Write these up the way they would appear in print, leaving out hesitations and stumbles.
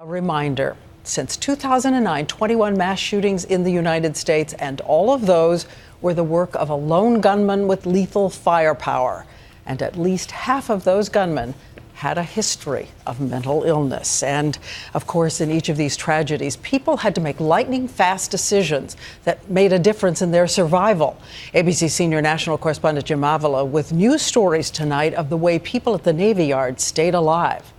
A reminder, since 2009, 21 mass shootings in the United States, and all of those were the work of a lone gunman with lethal firepower. And at least half of those gunmen had a history of mental illness. And of course, in each of these tragedies, people had to make lightning-fast decisions that made a difference in their survival. ABC senior national correspondent Jim Avila with news stories tonight of the way people at the Navy Yard stayed alive.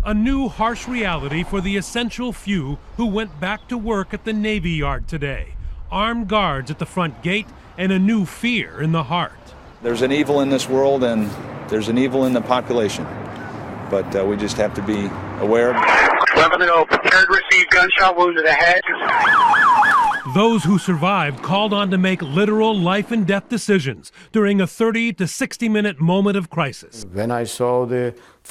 A new harsh reality for the essential few who went back to work at the Navy Yard today. Armed guards at the front gate and a new fear in the heart. There's an evil in this world and there's an evil in the population, but we just have to be aware. 11-0, prepared to receive gunshot wound to the head. Those who survived called on to make literal life and death decisions during a 30 to 60-minute moment of crisis. When I saw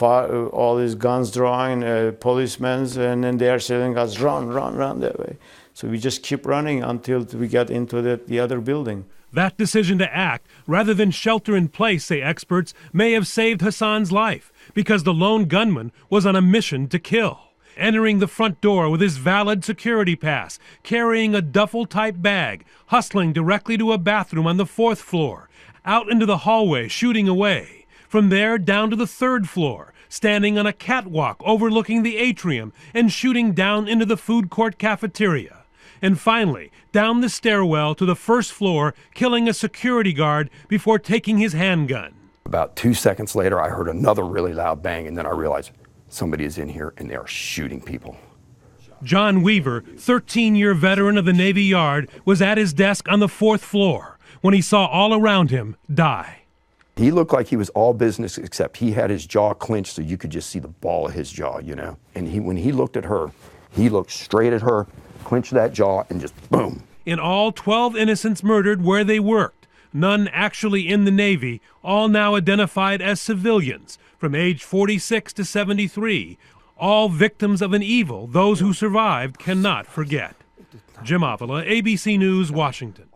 all these guns drawing, policemen, and then they are telling us, run that way. So we just keep running until we get into the other building. That decision to act, rather than shelter in place, say experts, may have saved Hassan's life because the lone gunman was on a mission to kill. Entering the front door with his valid security pass, carrying a duffel-type bag, hustling directly to a bathroom on the 4th floor, out into the hallway, shooting away. From there, down to the 3rd floor, standing on a catwalk overlooking the atrium and shooting down into the food court cafeteria. And finally, down the stairwell to the 1st floor, killing a security guard before taking his handgun. About 2 seconds later, I heard another really loud bang, and then I realized somebody is in here and they are shooting people. John Weaver, 13-year veteran of the Navy Yard, was at his desk on the 4th floor when he saw all around him die. He looked like he was all business, except he had his jaw clenched so you could just see the ball of his jaw, you know. And when he looked at her, he looked straight at her, clenched that jaw, and just boom. In all, 12 innocents murdered where they worked, none actually in the Navy, all now identified as civilians from age 46 to 73, all victims of an evil those who survived cannot forget. Jim Avila, ABC News, Washington.